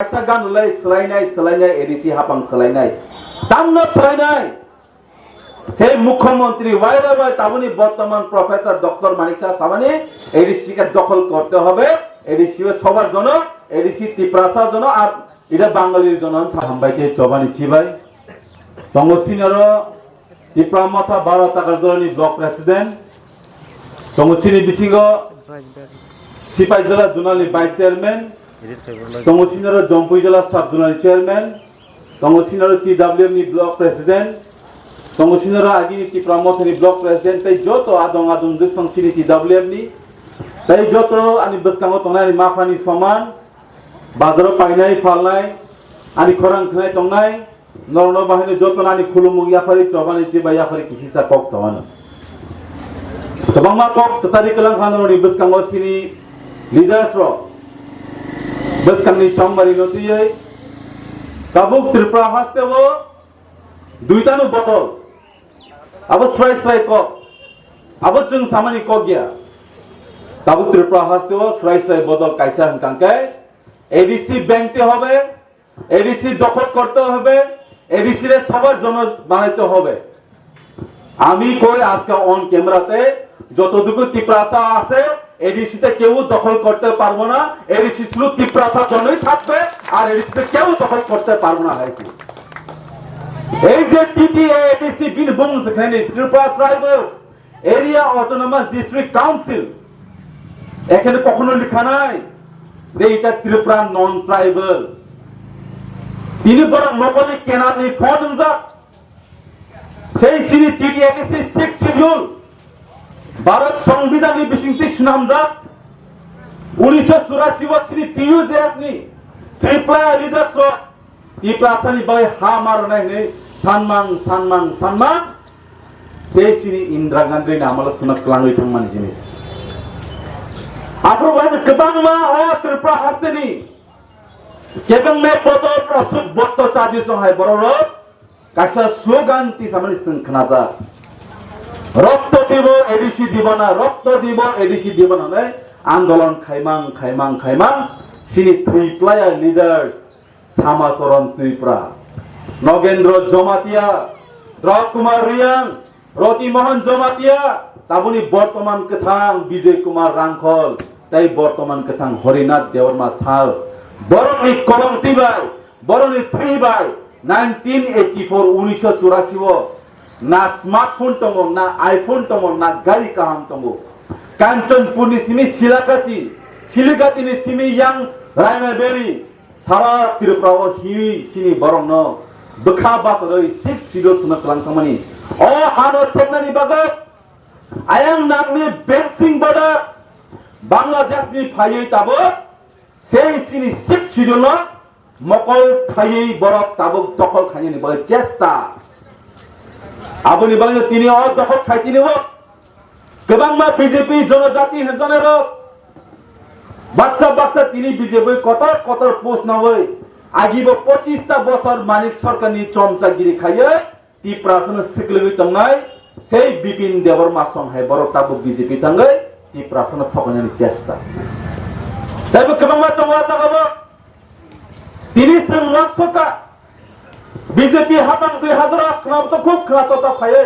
Ganulai selainai edisi hapang selainai tamno selainai সেই মুখ্যমন্ত্রী ওয়াইরাবাই তাবুনি বর্তমান প্রফেসর ডক্টর মানিক শাহ সামানি এডিসি কে দখল করতে হবে এডিসি সবার জন্য এডিসি ত্রিপ্রাসার জন্য আর এটা বাঙালির জন্য হামবাইতে চবানি চিবাই তঙ্গসিনর ত্রিপ্রামথা 12 টাকার জন্য ব্লক প্রেসিডেন্ট তঙ্গসিনি বিসিঙ্গ সিপাই জেলা জোনালি ভাইস চেয়ারম্যান তঙ্গসিনর জম্পুই জেলা সাব জোনালি চেয়ারম্যান তঙ্গসিনর টিডব্লিউএমনি block president Tongsinara agini ti pramothani block president tai joto adong dusong sini ti WMni tai joto ani beskango tongnai mafani soman bazaro painai falnai ani khorang khnai tongnai norno bahine joto ani khulumung yafari chobani chi ba yafari kisisa kok sawana tobangma kok tari kelang khano ni beskango sini leaders ro beskangni chombari notiyai kabuk tripura hastewo duitanu botol abo swai ko abo chung samani ko gya tabu tripura hastewo swai botol kaisa hankangkai ADC ব্যাংকতে হবে ADC দখল করতে হবে ADC রে সবার জন্য বানাইতে হবে আমি কই আজকে অন ক্যামেরাতে যতটুকু ত্রিপ্রাসা আছে এডিসি তে কেউ দখল করতে পারবো না এডিসি শুধু ত্রিপ্রাসার জন্যই থাকবে আর এডিসি তে কেউ দখল করতে পারবো না হয়েছে এই যে টিটিএ এডিসি বীরভূম সেখানে Tripura tribals area autonomous district council এখানে কখনো লেখা নাই যে এটা ত্রিপুরা নন ট্রাইবাল তিনি বরং নকলি কেনানি ফর্মজা সেই সিনি টিটিএ এডিসি 6 শিডিউল ভারত সংবিধানে বিশিংতি নামজা 1984 সিনি টিইউ জেসনি ত্রিপুরা লিডারশিপ ত্রিপ্রাসানি বাই হা মারনাই নে সানমান সেই সিনি ইন্দিরা গান্ধী নামলা সুনাক লাঙ্গই থাংমান জিনিস আপর বাদ কবাংমা ও ত্রিপুরা হাসতেনি কেবং মে পতো প্রসুত বত্ত চাজি সহায় বড় কাইসা স্লোগান তি সামনে সংখনাজা রক্ত দিব এডিসি দিব না রক্ত দিব এডিসি দিব না নে আন্দোলন খাইমাং সিনি ত্রিপ্লায়া লিডার্স সামাসরণ ত্রিপুরা নগেন্দ্র জমাতিয়া দ্রকুমার রিয়াং রতিমোহন জমাতিয়া তাবুনি বর্তমান কথাং বিজয় কুমার রাংখল তাই বর্তমান কথাং হরিনাথ দেওরমা সাল বরনি কলম তিবাই বরনি থ্রিবাই 1984 1984 না স্মার্টফোন টঙ্গ না আইফোন টঙ্গ না গাড়ি কাহাম টঙ্গ কাঞ্চনপুরনি সিমি শিলিগাতি নি সিমি ইয়াং রাইমাবেলি সারা ত্রিপুরা হিউই সিনি বরং ন বখা বাসরই 6 শিডিউল সুনা ক্লাংখামানি ও হানো সেকনানি বাজার আয়াং নামনি বেনসিং বর্ডার বাংলাদেশ নি ফাইই তাবো সেই সিনি 6 শিডিউল মকল ফাইই বরক তাবো দখল খাইনি বলে চেষ্টা আবনি বাংলা তিনি অ দখল খাইতিনি ও গবাংমা বিজেপি জনজাতি হেজনের বাচ্চা তিনি বিজেপি কত পোস্ট নয় আগিব 25টা বছর মানিক সরকার নি চমচাগিরি খাইয়ে ত্রিপ্রাসন সিকলবি তংনাই সেই বিপিন দেবর মাসং হাই বড় তাবো বিজেপি তঙ্গাই ত্রিপ্রাসন ঠকানোর চেষ্টা তাইব কেমন তংবা জাগাবো তিনি সংলাপ সকা বিজেপি হাতাং 2000 খনাব তো খুব খাতো তা খাইয়ে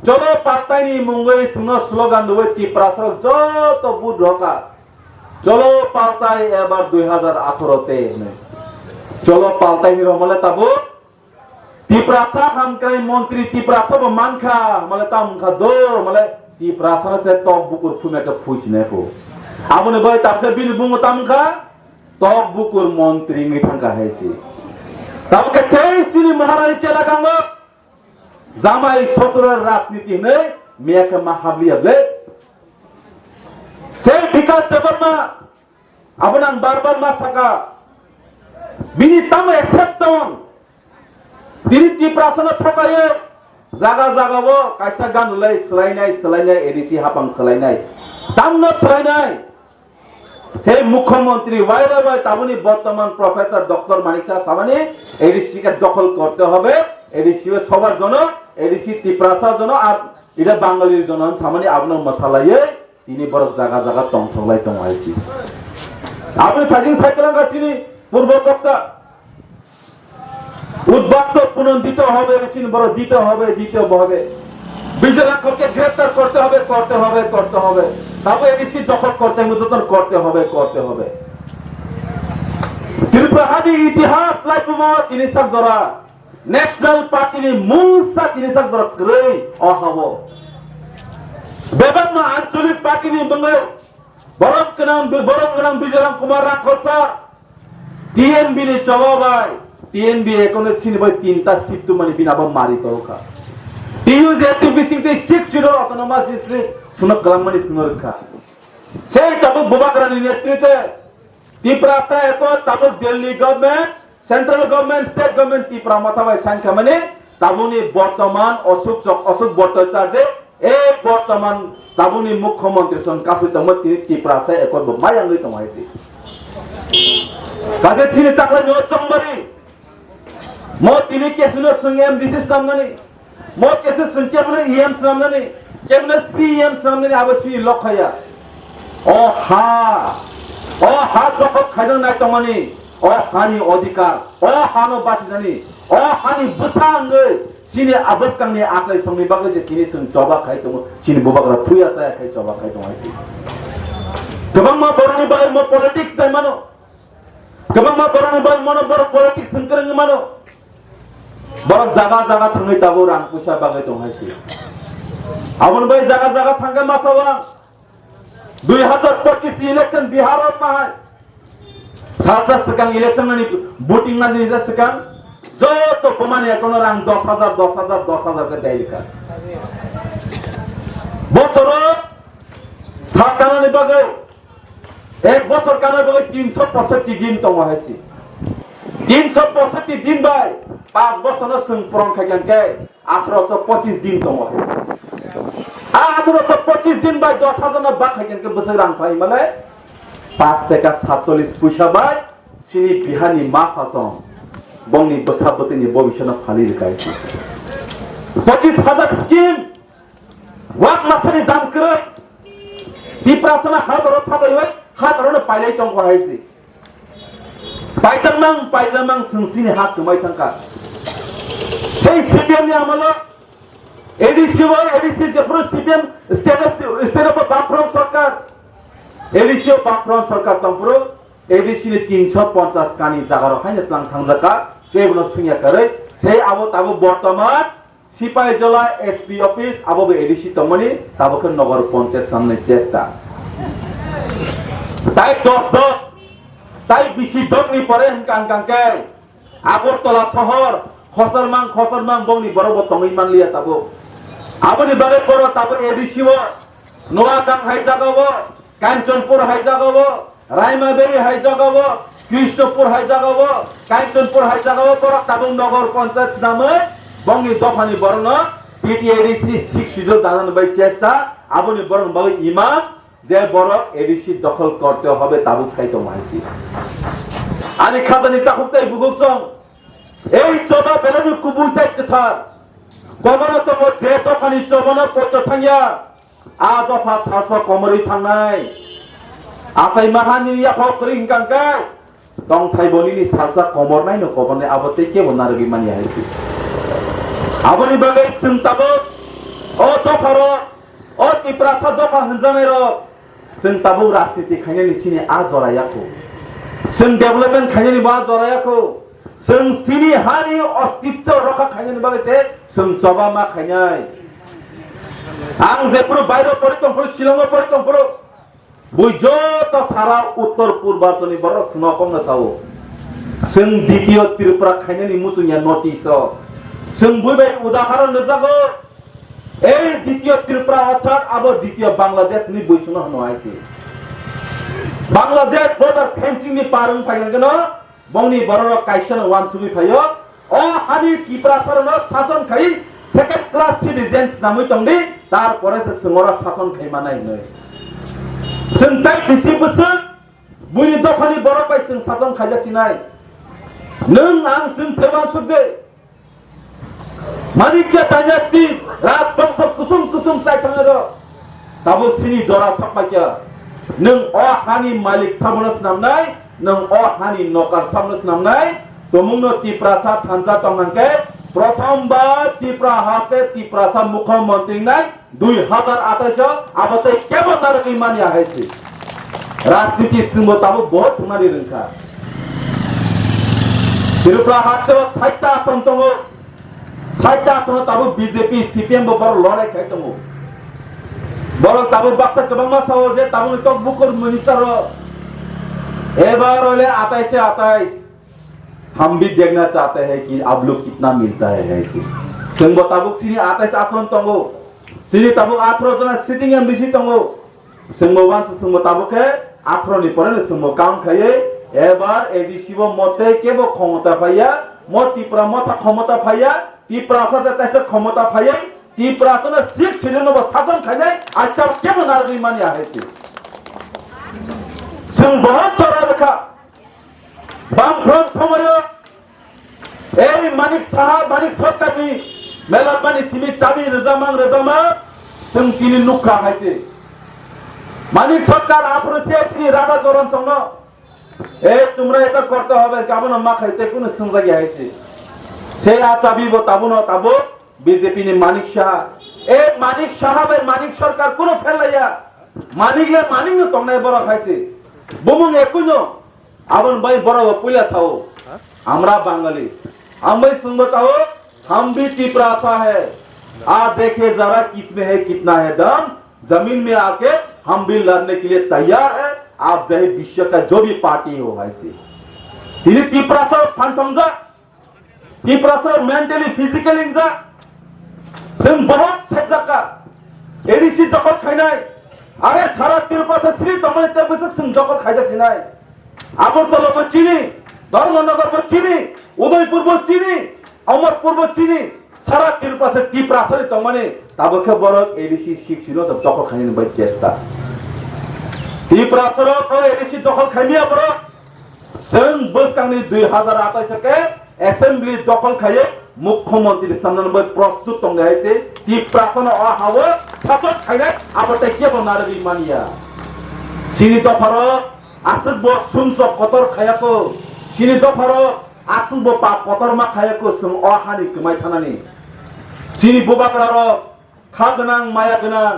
চলো পাতাইনি মুঙ্গই সুনো স্লোগান দই ত্রিপ্রাসন যত বুদ রকা চলো পাল্টাই এবার 2018 তে চলো পাল্টাই রমলে তাবো ত্রিপ্রাসা হামকাই মন্ত্রী ত্রিপ্রাসা মানখা মানে তামখা দো মানে ত্রিপ্রাসা সে টক বুকুর ফুমেকে ফুইছনে কো আমনে বই তাকে বিল বুম তামখা টক বুকুর মন্ত্রী মি থাকা হইছে তাবকে সেই সিনি মহারানী চেলা গাঙ্গ জামাই শ্বশুরের রাজনীতি নে মেয়াকে মাহাবলিয়াবলে সেই বিকাশ দেবর্মা আপনার বারবার মাসাকা বিনি তাম একসেপ্টন তিনি ত্রিপ্রাসন ঠকায়ে জাগাবো কাইসা গানুলাই সলাইনাই এডিসি হাপাং সলাইনাই তামন সলাইনাই সেই মুখ্যমন্ত্রী ওয়াইরাবাই তাবুনি বর্তমান প্রফেসর ডক্টর মানিক শাহ সামানি এডিসি কে দখল করতে হবে এডিসি সবার জন্য এডিসি ত্রিপ্রাসার জন্য আর এটা বাঙালির জন্য সামানি আপনার মশালাইয়ে তিনি বড় জায়গা টংলাই টংলাইছি আপনি থাজিং সাইকেল গাছিনি পূর্বকর্তা উদ্বাস্তব পুনঃ দিতে হবে, চিন বড় দিতে হবে বিজয়রাক্ষকে গ্রেফতার করতে হবে তারপর এডিসি দখল করতে হবে ত্রিপুরাহাদি ইতিহাস লাইফমা তিনিসাক জরা ন্যাশনাল পার্টিনি মুংসা তিনিসাক জরা গ্রেই অহব বেবান্ন আঞ্চলিক পার্টিনি বঙ্গে বরং গনাম বিজয়রাম কুমার রাক্ষসা টিএনবি ni চবাবাই টিএনবি এখনো চিনবাই তিনটা সিট তো মানে বিনাবা মারি তরকা টিইউজেসি বিসিংতে 6 সিটর অটোনমাস ডিস্ট্রিক্ট সুনক গ্রামমানি সুনরখা সেই তাবুক বুবাকরানি নেতৃত্বে ত্রিপুরাসা এত তাবুক Delhi government central government state government Tripura মাথাবাই সাইন খামানে তাবুনি বর্তমান অশোক ভট্টাচার্য এই বর্তমান তাবুনি মুখ্যমন্ত্রী সন কাসুতম তিনি ত্রিপুরাসা এক মায়াঙ্গই তমাইছি কাজে তিনি তাকলা নো চম্বরি মো তিনি কেসুনো সঙ্গে এমডিসি সামনানি মো কেসু সঙ্গে মানে ইএম সামনানি কেমনে সিএম সামনানি আবসি লখায়া ও হা দখল খাইজন নাই তমানি ও হানি অধিকার ও হানো বাঁচিজানি ও হানি বুসাঙ্গৈ সিনি আবসকাংনি আসাই সংনি বাগে যে তিনি সং জবা খাই তম সিনি বুবাগরা থুয়া সায়া খাই জবা খাই তমাইছি गोबां मा बर'नि बागै मो पलिटिक्स दाय मानो गोबां मा बर'नि बागै मनो बर' पलिटिक्स संकरङै मानो बर' जागा थाङै ताबो रां पुसा बागै दंहायसि आबन बै जागा थांगा मासावा 2025 इलेक्शन बिहाराव माहाय सालसा सिगां इलेक्शन नि भोटिं ना निजा सिगां जत बमानि एकोनो रां 10,000 के दायलिका बसरो साकानानि बागै एक बছর কানা বাগৈ 365 दिन तंगाहायसि 365 दिन बाय 5 বছর सं प्रं खायगनके 1825 दिन तंगाहायसि 1825 दिन बाय 10,000 ना बा खायगनके बोसोर रां फाय माले 5 টাকা 47 পয়সা बाय सिनि बिहानि मा फासं बंनि बसाबतिनि भविष्यना फालि रिकायसि 25,000 स्कीम वाक मासनि दाम करे टिप्रासना हाजाराव थाबायबाय हाजारावनो पाइलाय दं गहायसि पाइजामां संसिनि हात तुमाय थांका সেই সিপিএম नि আমলো ADC Jeypore CPM state of बामफ्रम सरकार एडीसी बामफ्रम सरकार तंपुर एडीसी नि 350 कानी जागार खायने प्लान थांजाका केबनो सिंया करे সেই আবো তাবো বর্তমান সিপাহীজলা এসপি অফিস আবো এডিসি তমনি তাবকে নগর পঞ্চায়েত সামনে চেষ্টা তাই 10 তাই বেশি দগনি পরে কাঙ্কাঙ্কে আগরতলা শহর খসরমাং বংনি বড় তমই মানলিয়া তাবো আবনি বাগে পড়ো তাবো এডিসি নোয়াগাং হাইজাগাবো কাঞ্চনপুর হাইজাগাবো রাইমাবেরি হাইজাগাবো কৃষ্ণপুর হাইজাগাবো কাঞ্চনপুর হাইজাগাবো পড়ো তাবো নগর পঞ্চায়েত নামে বংনি দফানি বরণ পিটিএডিসি 6 সিজন দাঁড়ানো বাই চেষ্টা আবনি বরণ বাই ইমাম যে বড় এডিসি দখল করতে হবে তাবুক সাইতো মাইসি আনি খাজানি তাকুকতাই বুগুকসং এই চবা বেলাজু কুবুইতাই কথা কমনো তো যে দফানি চবনা পড়ত থাঙ্গিয়া আ দফা 700 কমরি থাংনাই আসাই মাহানি ইয়াফা করিং কাঙ্কা দং থাইবলিনি সালসা কমর নাই ন কবনে আবতে কে বনারগি মানি আইসি আবনি বাগै सिंताबो ओ दफारो ओ टिप्रासा दफा हनजानेरो सिंताबो राजनीति खायनि सिनि आ जरायाखौ जों डेभलपमेन्ट खायनि बा जरायाखौ जों सिनि हानि अस्तित्व रखा खायनि बागैसे जों जबामा खायनाय आं जेपुर बायरो परितंपुर शिलंग परितंपुर बुजत सारा उत्तर पूर्वाञ्चलनि बरक सुनकम नसाओ जों द्वितीय त्रिपुरा खायनि मुचुनिया नटिस जों बुइबाय उदाहरण नजागो এই দ্বিতীয় ত্রিপুরা অর্থাৎ আবার দ্বিতীয় বাংলাদেশ নি বইছনো হনো আইছে বাংলাদেশ বর্ডার ফেন্সিং নি পারন ফাইগেন বংনি বড় কাইसन ওয়ান সুবি ফাইयो ও হানি ত্রিপুরা সরন শাসন খাই সেকেন্ড ক্লাস সিটিজেন্স নামই তংদি তারপরে সে সঙ্গরা শাসন খাই মানাই নয় সন্তাই বিসি বছর বুনি দফানি বড় পাইছেন শাসন খাইজাছি নাই নং আং जों সেবা সুদে Manikya dynasty Rajbangsa kusum saitangero tabuk sini jora sapakya nung o hani malik sabonas namnai nang o hani nokar samnes namnai tomungno tiprasa thansa tongnangke প্রথমবার ত্রিপুরা হাতে ত্রিপুরা মুখ্যমন্ত্রী নাই 2028 আবতে কেবল তার কি মানিয়া হয়েছে রাজনীতি সিংহতাবু বহুত মানি রংখা ত্রিপুরা হাতে 60টা আসন দङ 60টা আসন তাবু বিজেপি সিপিএম বড় লড়াই খাই দङ বড় তাবু বাক্সা কবাংমা সাও যে তাবু তো বুকুর মিনিস্টার এবার হলে 28 हम भी देखना चाहते हैं कि आप लोग कितना मिलता है ऐसे संग ताबुक सिनी 28 आसन तंगो सिनी ताबुक 18 जना सिटिंग एमडीसी तंगो संग वान संग ताबुक है 18 नि परे संग काउंट खाये এবার এডিসিব মতে কেব ক্ষমতা পাইয়া মতিপ্রা মথা ক্ষমতা পাইয়া ত্রিপ্রাসা যেতেছে ক্ষমতা পাইয়া ত্রিপ্রাসনে সিট ছিলেন শাসন খায় আচ্ছা কেব নারী মানি আছে সং বহুত চড়া রেখা বামফ্রন্ট সময় এই মানিক সাহা মানিক সরকারনি মেলাবানি সিমি চাবি রেজামাং সং তিনি নুখা হাইছে মানিক সরকার আপ্রসিয়েছি রাধা চরণ সঙ্গ এই তোমরা এটা করতে হবে কেমন মা খাইতে কোন সংজাগি হাইছে সেই চাবি তাবুন তাবু বিজেপি নি মানিক সাহা এই মানিক সাহাবে মানিক সরকার কোন ফেলাইয়া মানিকলে মানিক তংনাই বড় খাইছে বুমুং একুনো আবন ভাই বড় পুলিশ হাও আমরা বাঙালি हम भाई सुन बताओ हम भी टिपरासा है आ देखे जरा किसमें है कितना है दम जमीन में आके हम भी लड़ने के लिए तैयार है आप चाहे विश्व का जो भी पार्टी हो ऐसे তিনি টিপরাসা ফান্টমজা টিপরাসা মেন্টালি ফিজিক্যালি যা जों बहुत सेक्जाका एडिसि दखल खायनाय आरे सारा टिपरासा सिरि तमने तेबसक जों दखल खायजासिनाय আগরতলা চিনি ধর্মনগর চিনি উদয়পুর চিনি অমরপুর চিনি সারা ত্রিপুরা ত্রিপুরাসরে তমানে তাবকে বড় এডিসি শিখছিল সব দখল খাইনি বাই চেষ্টা ত্রিপুরাসরে এডিসি দখল খাইমিয়া বড় जों বসকাংনি 2028 কে অ্যাসেম্বলি দখল খাইয়ে মুখ্যমন্ত্রী সামনে প্রস্তুত তংগে হইছে ত্রিপুরাসনে অ হাও শাসন খাইনাय আবতে কেবল নারী মানিয়া সিনি দফার আসবো সুনস কতর খায়াকো সিনি দফার আসবো পা কতর মা খায়াকো সং অহানি কমাই থানানি সিনি বুবাকরার খাগনাং মায়া গনাং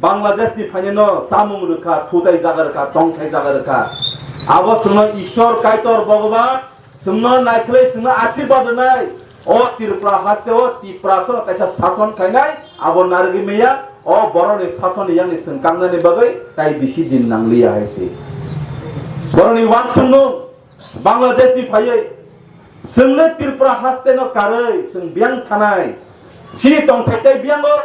বাংলাদেশনি ফাইনেনো সামুং রেখা থুতাই জাগারকা তংসাই জাগারকা আবো সং ঈশ্বর কাইতর ভগবান সং নাইখলে সং আশীর্বাদ নাই ও ত্রিপুরা হাসতে ও ত্রিপুরাসর কাইসা শাসন খাইনাই আবো নারগি মেয়া ও বড়নি শাসন ইয়ানি সং কাংনানি বাগৈ তাই বেশি দিন নাংলিয়া হইছে বরনি ওয়ান সঙ্গ বাংলাদেশ नि फायै जोंनो त्रिपुरा हास्तेनो कारै जों बियां थानाय सिनि तंथायते बियांगो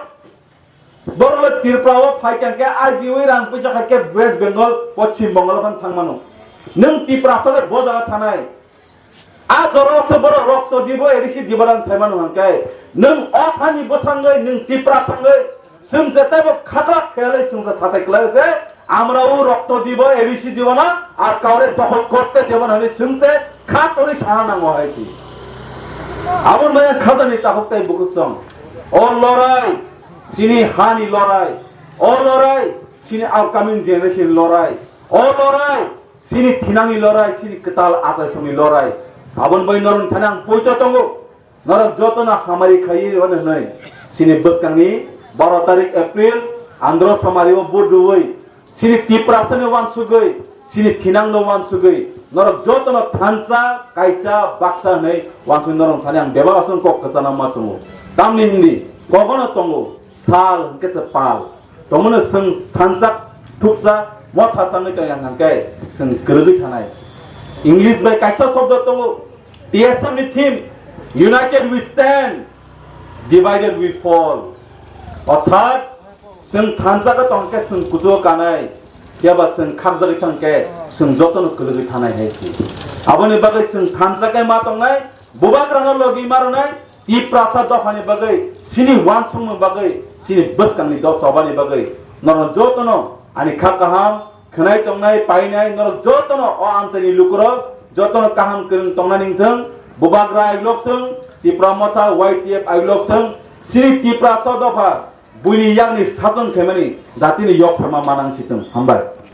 बरल त्रिपुराव फायकानके आजिवै रां पैसा खाके वेस्ट बेंगल पश्चिम बंगाल फान थांमानो नों त्रिपुरासरे बजागा थानाय आ जरसो बर रक्त दिबो एडिसि दिबरान सायमानो हांकाय नों अखानि बसांगै नों त्रिपुरा सांगै जों जेताबो खाखा खेलै जों थाथाय क्लासे আমরাও রক্ত দিব এডিসি দিব না আর কাউরে দখল করতে দেব না শুনছে খাতরি সারা নাম হয়েছে আমন ভাই খাজানি তাহতাই বুকুছং ও লড়াই সিনি হানি লড়াই ও লড়াই সিনি আপকামিং জেনারেশন লড়াই ও লড়াই সিনি থিনানি লড়াই সিনি কতাল আসাসমি লড়াই আমন ভাই নরন থানাং পয়তো তঙ্গো নর যতনা হামারি খাই হনে নাই সিনি বসকাংনি 12 তারিখ এপ্রিল আন্ধ্র সমারিও বুডুই सिनि ত্রিপুরাসনে ওয়ান সুগৈ सिनि थिनांनो वान सुगै नरक जतन थानसा कायसा बाक्सा नै वान सुगै नरक थाने आं बेबासन कक कसाना माचंगो तामनि हिंदी कगनो तंगो साल केसे पाल तमनो जों थानसा थुपसा मथा सानै तय आं हांकै जों गोरगै थानाय इंग्लिश बाय कायसा शब्द तंगो टीएसएम नि theme united we stand divided we fall अर्थात जों थानसाखौ तंके जों कुजो कानाय केबा जों खागजागै तंके जों जतन गोरगै थानाय हैसि आबनि बागै जों थानसाखै मा तंनाय बुबाग्रानो लगि मारनाय इ प्रासाद दफानि बागै सिनि वान संनो बागै सिनि बसकांनि द चबानि बागै नर जतन आनि खाकाहाम खनाय तंनाय पाइनाय नर जतन अ आमसानि लुकुर जतन काहाम करिन तंनानिंथों बुबाग्रा आइलकथों तिप्रामथा वाइटिएफ आइलकथों सिनि तिप्रासाद दफा बुइनि यागनि साजन खेमानि दातिनि यक सामा मानांसिथों हामबाय।